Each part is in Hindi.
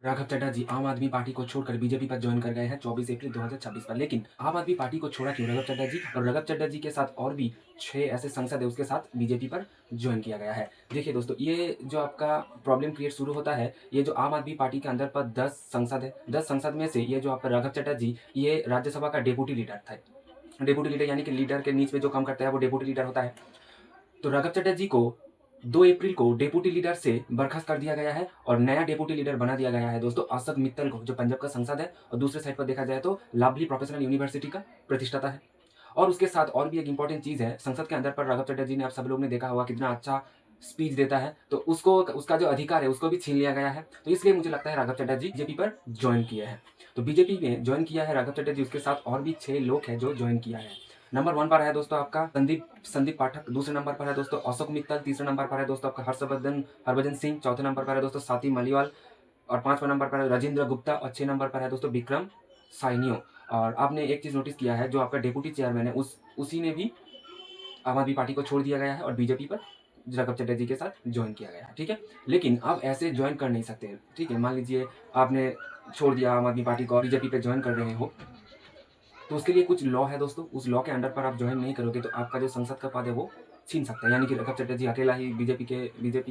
राघव चड्ढा जी आम आदमी पार्टी को छोड़कर बीजेपी पर ज्वाइन कर गए हैं 24 अप्रैल 2026 पर। लेकिन आम आदमी पार्टी को छोड़ा क्यों राघव चड्ढा जी? और राघव चड्ढा जी के साथ और भी 6 ऐसे सांसद है, उसके साथ बीजेपी पर ज्वाइन किया गया है। देखिए दोस्तों, ये जो आपका प्रॉब्लम क्रिएट शुरू होता है, ये जो आम आदमी पार्टी के अंदर पर 10 संसद है, 10 संसद में से ये जो आपका राघव चड्ढा जी, ये राज्यसभा का डेप्यूटी लीडर था। डेप्यूटी लीडर यानी कि लीडर के नीच में जो काम करता है वो डेप्यूटी लीडर होता है। तो राघव चड्ढा जी को 2 अप्रैल को डेप्यूटी लीडर से बर्खास्त कर दिया गया है और नया डेप्यूटी लीडर बना दिया गया है दोस्तों अशोक मित्तल को, जो पंजाब का सांसद है और दूसरे साइड पर देखा जाए तो लाभली प्रोफेशनल यूनिवर्सिटी का प्रतिष्ठाता है। और उसके साथ और भी एक इंपॉर्टेंट चीज है, संसद के अंदर पर राघव चड्ढा जी ने, आप सब लोग ने देखा होगा कितना अच्छा स्पीच देता है, तो उसको उसका जो अधिकार है उसको भी छीन लिया गया है। तो इसलिए मुझे लगता है राघव चड्ढा जी बीजेपी पर ज्वाइन किए हैं। तो बीजेपी में ज्वाइन किया है राघव चड्ढा जी, उसके साथ और भी 6 लोग हैं जो ज्वाइन किया है। नंबर 1 पर है दोस्तों आपका संदीप संदीप पाठक, दूसरे नंबर पर है दोस्तों अशोक मित्तल, तीसरे नंबर पर है दोस्तों आपका हरभजन सिंह, चौथे नंबर पर है दोस्तों स्वाति मलिवाल, और 5वां नंबर पर है राजेंद्र गुप्ता, और 6 नंबर पर है दोस्तों विक्रम साइनियो। और आपने एक चीज नोटिस किया है, जो आपका डेप्यूटी चेयरमैन है उसी ने भी आम आदमी पार्टी को छोड़ दिया गया है और बीजेपी पर राघव चड्ढा जी के साथ ज्वाइन किया गया है। ठीक है, लेकिन आप ऐसे ज्वाइन कर नहीं सकते। ठीक है, मान लीजिए आपने छोड़ दिया आम आदमी पार्टी को और बीजेपी पे ज्वाइन कर रहे हो, तो उसके लिए कुछ लॉ है दोस्तों। उस लॉ के अंडर पर आप ज्वाइन नहीं करोगे तो आपका जो संसद का पद है वो छीन सकता है। यानी कि राघव चड्ढा जी अकेला ही बीजेपी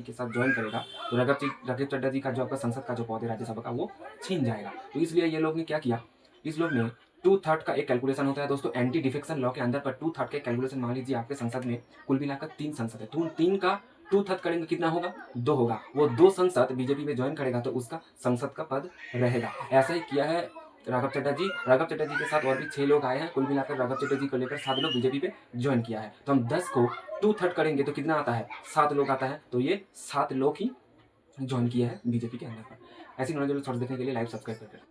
के साथ ज्वाइन करेगा तो राघव चड्ढा जी का जो आपका संसद का जो पद है राज्यसभा का वो छीन जाएगा। तो इसलिए ये लोग ने क्या किया, इस लोग ने टू थर्ड का एक कैलकुलेशन होता है दोस्तों एंटी डिफेक्शन लॉ के अंदर पर। टू थर्ड का कैलकुलेशन, मान लीजिए आपके संसद में कुल मिलाकर 3 संसद है, तो 3 का टू थर्ड करेंगे कितना होगा, 2 होगा। वो 2 संसद बीजेपी में ज्वाइन करेगा तो उसका संसद का पद रहेगा। ऐसा ही किया है राघव चड्ढा जी। राघव चड्ढा जी के साथ और भी 6 लोग आए हैं, कुल मिलाकर राघव चड्ढा जी को लेकर 7 लोग बीजेपी पे ज्वाइन किया है। तो हम 10 को टू थर्ड करेंगे तो कितना आता है, 7 लोग आता है। तो ये 7 लोग ही ज्वाइन किया है बीजेपी के अंदर पर। ऐसी नॉलेज शॉर्ट्स देखने के लिए लाइव सब्सक्राइब करके